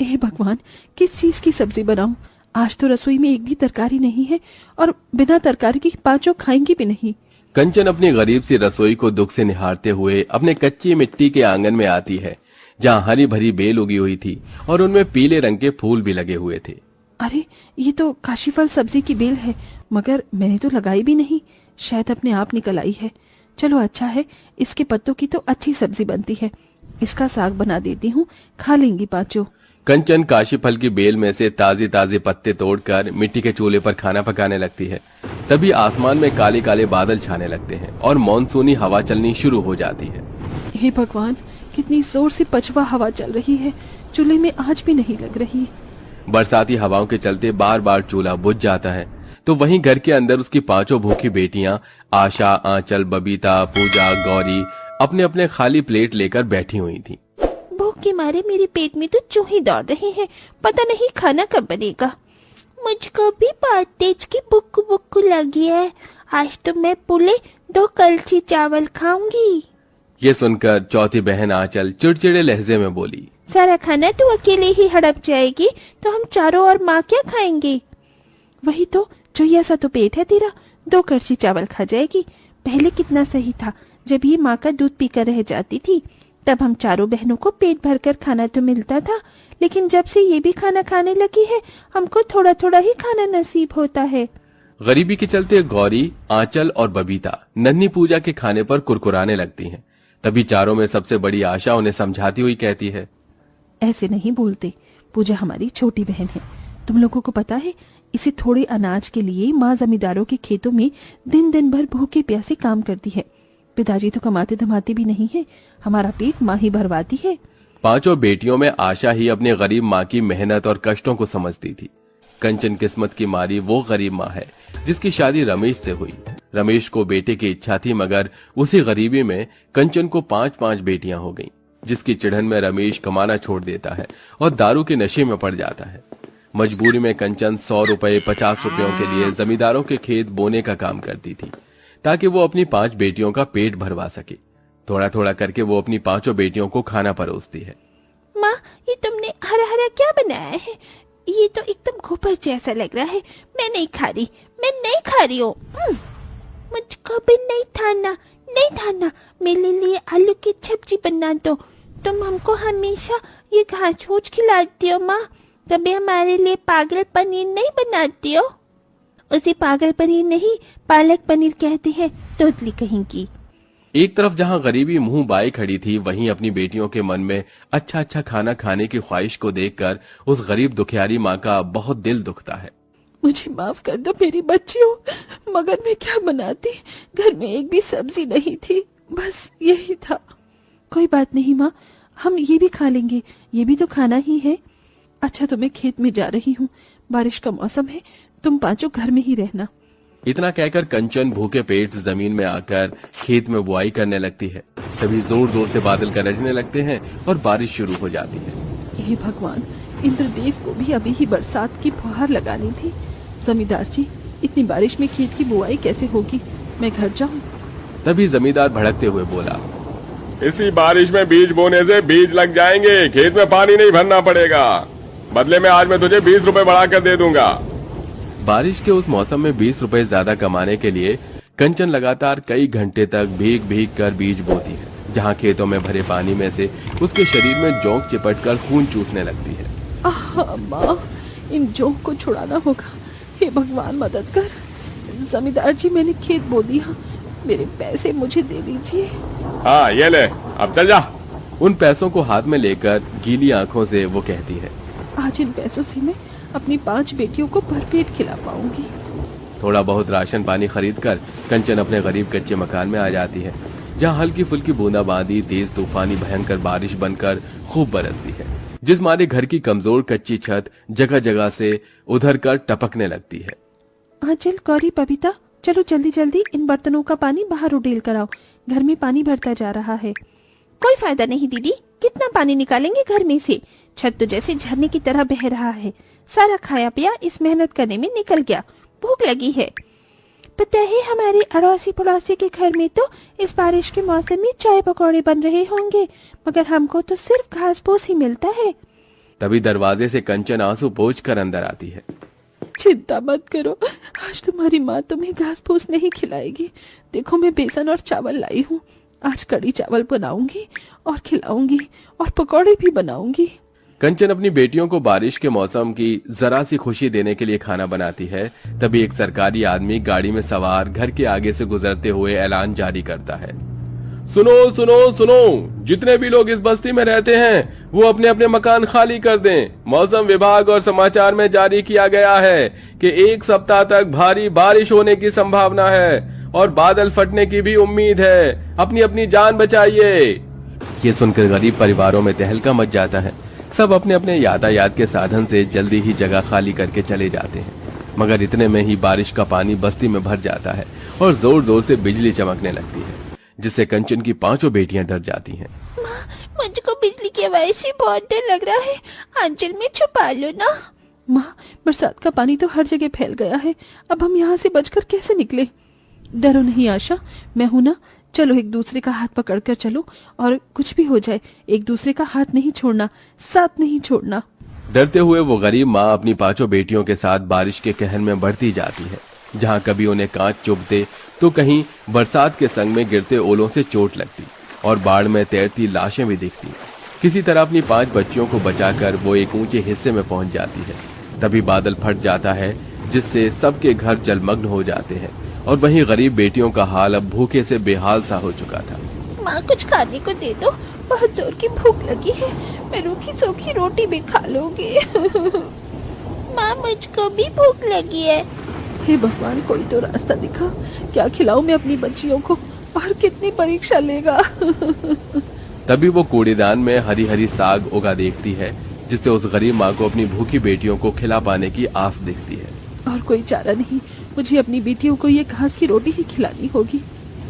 हे भगवान, किस चीज की सब्जी बनाऊं? आज तो रसोई में एक भी तरकारी नहीं है और बिना तरकारी की पांचों खाएंगी भी नहीं। कंचन अपनी गरीब सी रसोई को दुख से निहारते हुए अपने कच्ची मिट्टी के आंगन में आती है, जहाँ हरी भरी बेल उगी हुई थी और उनमें पीले रंग के फूल भी लगे हुए थे। अरे, ये तो काशीफल सब्जी की बेल है, मगर मैंने तो लगाई भी नहीं। शायद अपने आप निकल आई है। चलो अच्छा है, इसके पत्तों की तो अच्छी सब्जी बनती है। इसका साग बना देती हूँ, खा लेंगी पांचों। कंचन काशीफल की बेल में से ताजे ताजे पत्ते तोड़कर मिट्टी के चूल्हे पर खाना पकाने लगती है। तभी आसमान में काले काले बादल छाने लगते हैं और मानसूनी हवा चलनी शुरू हो जाती है। हे भगवान, कितनी जोर से पछवा हवा चल रही है, चूल्हे में आज भी नहीं लग रही। बरसाती हवाओं के चलते बार बार चूल्हा बुझ जाता है, तो वहीं घर के अंदर उसकी पांचों भूखी बेटियां आशा, आंचल, बबीता, पूजा, गौरी अपने अपने खाली प्लेट लेकर बैठी हुई थी। भूख के मारे मेरे पेट में तो चूहे दौड़ रहे हैं, पता नहीं खाना कब बनेगा। मुझको भी बहुत तेज की बुक्कू बुक्कू लगी है। आज तो मैं पुले 2 कलछी चावल खाऊंगी। ये सुनकर चौथी बहन आंचल चिड़चिड़े लहजे में बोली, सारा खाना तू अकेले ही हड़प जाएगी तो हम चारों और माँ क्या खाएंगे? वही तो, चुहिया सा तो पेट है तेरा, 2 कड़छी चावल खा जाएगी। पहले कितना सही था, जब ये माँ का दूध पीकर रह जाती थी, तब हम चारों बहनों को पेट भरकर खाना तो मिलता था। लेकिन जब से ये भी खाना खाने लगी है, हमको थोड़ा थोड़ा ही खाना नसीब होता है। गरीबी के चलते गौरी, आंचल और बबीता नन्ही पूजा के खाने पर कुरकुराने लगती हैं। तभी चारों में सबसे बड़ी आशा उन्हें समझाती हुई कहती है, ऐसे नहीं बोलते, पूजा हमारी छोटी बहन है। तुम लोगों को पता है, इसे थोड़े अनाज के लिए माँ जमींदारों के खेतों में दिन दिन भर भूखे प्यासे काम करती है। पिताजी तो कमाते धमाते भी नहीं है, हमारा पेट माँ ही भरवाती है। पांचों बेटियों में आशा ही अपनी गरीब माँ की मेहनत और कष्टों को समझती थी। कंचन किस्मत की मारी वो गरीब माँ है जिसकी शादी रमेश से हुई। रमेश को बेटे की इच्छा थी, मगर उसी गरीबी में कंचन को 5-5 बेटियां हो गईं, जिसकी चिढ़न में रमेश कमाना छोड़ देता है और दारू के नशे में पड़ जाता है। मजबूरी में कंचन 100 रुपए 50 रुपयों के लिए जमींदारों के खेत बोने का काम करती थी, ताकि वो अपनी 5 बेटियों का पेट भरवा सके। थोड़ा थोड़ा करके वो अपनी 5 बेटियों को खाना परोसती है। माँ, ये तुमने हरा हरा क्या बनाया है? ये तो एकदम गोबर जैसा लग रहा है। मैं नहीं खा रही, मैं नहीं खा रही हूँ। मुझको भी नहीं खाना, नहीं खाना। मेरे लिए आलू की सब्जी बना दो। तुम हमको हमेशा ये घास फूस खिलाती हो माँ, कभी हमारे लिए पागल पनीर नहीं बनाती हो? उसे पागल पनीर नहीं, पालक पनीर कहते हैं, तोतली कहेंगी। एक तरफ जहाँ गरीबी मुंह बाए खड़ी थी, वहीं अपनी बेटियों के मन में अच्छा अच्छा खाना खाने की ख्वाहिश को देखकर उस गरीब दुखियारी माँ का बहुत दिल दुखता है। मुझे माफ कर दो मेरी बच्चियों, मगर मैं क्या बनाती, घर में एक भी सब्जी नहीं थी, बस यही था। कोई बात नहीं माँ, हम ये भी खा लेंगे, ये भी तो खाना ही है। अच्छा, तो मैं खेत में जा रही हूँ, बारिश का मौसम है, तुम पांचों घर में ही रहना। इतना कहकर कंचन भूखे पेट जमीन में आकर खेत में बुआई करने लगती है। तभी जोर जोर से बादल गरजने लगते हैं और बारिश शुरू हो जाती है। हे भगवान, इंद्रदेव को भी अभी ही बरसात की फुहार लगानी थी। जमींदार जी, इतनी बारिश में खेत की बुआई कैसे होगी? मैं घर जाऊं? तभी जमींदार भड़कते हुए बोला, इसी बारिश में बीज बोने से बीज लग जाएंगे, खेत में पानी नहीं भरना पड़ेगा। बदले में आज मैं तुझे 20 रुपए बढ़ा कर दे दूंगा। बारिश के उस मौसम में 20 रुपए ज्यादा कमाने के लिए कंचन लगातार कई घंटे तक भीग भीग कर बीज बोती है, जहाँ खेतों में भरे पानी में से उसके शरीर में जोंक चिपटकर खून चूसने लगती है। माँ, इन जोंक को छुड़ाना होगा। हे भगवान, मदद कर। जमींदार जी, मैंने खेत बो दिया, मेरे पैसे मुझे दे दीजिए। हाँ, ये ले, अब चल जा। उन पैसों को हाथ में लेकर गीली आंखों से वो कहती है, आज इन पैसों से मैं अपनी 5 बेटियों को भरपेट खिला पाऊंगी। थोड़ा बहुत राशन पानी खरीद कर कंचन अपने गरीब कच्चे मकान में आ जाती है, जहाँ हल्की फुल्की बूंदाबांदी तेज तूफानी भयंकर बारिश बनकर खूब बरसती है, जिस मारे घर की कमजोर कच्ची छत जगह जगह से उधर कर टपकने लगती है। आंचल, गौरी, बबीता, चलो जल्दी जल्दी इन बर्तनों का पानी बाहर उड़ेल कर आओ, घर में पानी भरता जा रहा है। कोई फायदा नहीं दीदी, कितना पानी निकालेंगे घर में से? छत तो जैसे झरने की तरह बह रहा है। सारा खाया पिया इस मेहनत करने में निकल गया। भूख लगी है। पता है, हमारे अड़ोसी पड़ोसी के घर में तो इस बारिश के मौसम में चाय पकौड़े बन रहे होंगे, मगर हमको तो सिर्फ घास फूस ही मिलता है। तभी दरवाजे से कंचन आंसू पोंछ कर अंदर आती है। चिंता मत करो, आज तुम्हारी माँ तुम्हें घास फूस नहीं खिलाएगी। देखो मैं बेसन और चावल लाई हूँ, आज कड़ी चावल बनाऊंगी और खिलाऊंगी और पकौड़े भी बनाऊंगी। कंचन अपनी बेटियों को बारिश के मौसम की जरा सी खुशी देने के लिए खाना बनाती है। तभी एक सरकारी आदमी गाड़ी में सवार घर के आगे से गुजरते हुए ऐलान जारी करता है, सुनो सुनो सुनो, जितने भी लोग इस बस्ती में रहते हैं वो अपने अपने मकान खाली कर दें। मौसम विभाग और समाचार में जारी किया गया है कि 1 सप्ताह तक भारी बारिश होने की संभावना है और बादल फटने की भी उम्मीद है। अपनी अपनी जान बचाइए। ये सुनकर गरीब परिवारों में तहलका मच जाता है। सब अपने अपने यातायात के साधन से जल्दी ही जगह खाली करके चले जाते हैं। मगर इतने में ही बारिश का पानी बस्ती में भर जाता है और जोर जोर से बिजली चमकने लगती है, जिससे कंचन की 5 बेटियां डर जाती हैं। माँ, मुझको बिजली की आवाज से बहुत डर लग रहा है, आंचल में छुपा लो ना। माँ, बरसात का पानी तो हर जगह फैल गया है, अब हम यहाँ से बचकर कैसे निकले? डरो नहीं आशा, मैं हूं ना। चलो एक दूसरे का हाथ पकड़कर चलो, और कुछ भी हो जाए एक दूसरे का हाथ नहीं छोड़ना, साथ नहीं छोड़ना। डरते हुए वो गरीब माँ अपनी 5 बेटियों के साथ बारिश के कहर में बढ़ती जाती है। जहाँ कभी उन्हें कांच चुभते तो कहीं बरसात के संग में गिरते ओलों से चोट लगती और बाढ़ में तैरती लाशें भी दिखती। किसी तरह अपनी 5 बच्चियों को बचाकर वो एक ऊंचे हिस्से में पहुंच जाती है। तभी बादल फट जाता है, जिससे सबके घर जलमग्न हो जाते हैं और वहीं गरीब बेटियों का हाल अब भूखे से बेहाल सा हो चुका था। माँ, कुछ खाने को दे दो, बहुत जोर की भूख लगी है, मैं रूखी सूखी रोटी भी खा लूंगी। माँ, मुझको भी भूख लगी है। हे भगवान, कोई तो रास्ता दिखा, क्या खिलाऊं मैं अपनी बच्चियों को, और कितनी परीक्षा लेगा। तभी वो कूड़ेदान में हरी हरी साग उगा देखती है, जिससे उस गरीब माँ को अपनी भूखी बेटियों को खिला पाने की आस दिखती है। और कोई चारा नहीं, मुझे अपनी बेटियों को ये घास की रोटी ही खिलानी होगी।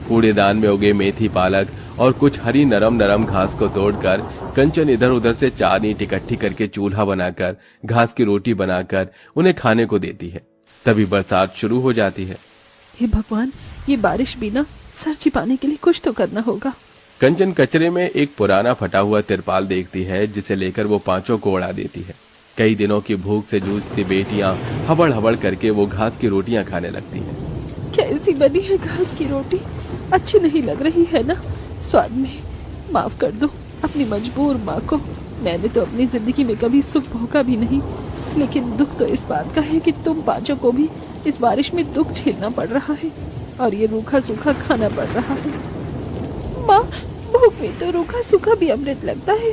कूड़ेदान में उगे मेथी, पालक और कुछ हरी नरम नरम घास को तोड़कर कंचन इधर उधर से 4 ईंट इकट्ठी करके चूल्हा बनाकर घास की रोटी बनाकर उन्हें खाने को देती है। तभी बरसात शुरू हो जाती है। हे भगवान, ये बारिश भी ना, सर छिपाने के लिए कुछ तो करना होगा। कंचन कचरे में एक पुराना फटा हुआ तिरपाल देखती है, जिसे लेकर वो 5 को उड़ा देती है। कई दिनों की भूख से जूझती बेटियां हबड़ हबड़ करके वो घास की रोटियां खाने लगती हैं। कैसी बनी है घास की रोटी, अच्छी नहीं लग रही है ना स्वाद में। माफ कर दो अपनी मजबूर माँ को। मैंने तो अपनी जिंदगी में कभी सुख भोगा भी नहीं, लेकिन दुख तो इस बात का है कि तुम 5 को भी इस बारिश में दुख झेलना पड़ रहा है और ये रूखा सूखा खाना पड़ रहा है। माँ, भूख में तो रूखा सूखा भी अमृत लगता है,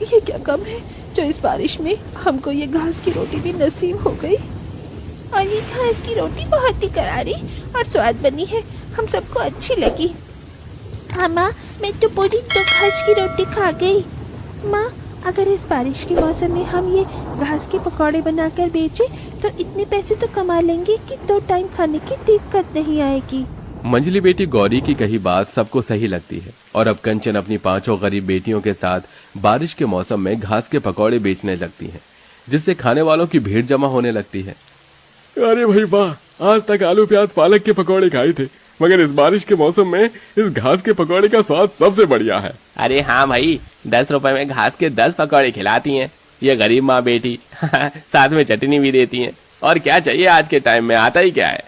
ये क्या कम है जो इस बारिश में हमको ये घास की रोटी भी नसीब हो गई। और ये घास की रोटी बहुत ही करारी और स्वाद बनी है, हम सबको अच्छी लगी। हाँ माँ, मैं तो पूरी 2 घास की रोटी खा गई। माँ, अगर इस बारिश के मौसम में हम ये घास के पकौड़े बनाकर बेचें तो इतने पैसे तो कमा लेंगे कि 2 टाइम खाने की दिक्कत नहीं आएगी। मंजली बेटी गौरी की कही बात सबको सही लगती है और अब कंचन अपनी 5 गरीब बेटियों के साथ बारिश के मौसम में घास के पकौड़े बेचने लगती है, जिससे खाने वालों की भीड़ जमा होने लगती है। अरे भाई वाह, आज तक आलू प्याज पालक के पकौड़े खाए थे, मगर इस बारिश के मौसम में इस घास के पकौड़े का स्वाद सबसे बढ़िया है। अरे हाँ भाई, 10 रुपए में घास के 10 पकौड़े खिलाती हैं ये गरीब माँ बेटी। साथ में चटनी भी देती हैं, और क्या चाहिए आज के टाइम में, आता ही क्या है।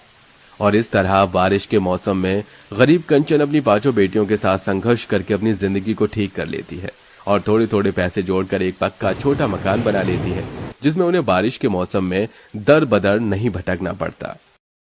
और इस तरह बारिश के मौसम में गरीब कंचन अपनी 5 बेटियों के साथ संघर्ष करके अपनी जिंदगी को ठीक कर लेती है और थोड़े थोड़े पैसे जोड़कर एक पक्का छोटा मकान बना लेती है, जिसमें उन्हें बारिश के मौसम में दर बदर नहीं भटकना पड़ता।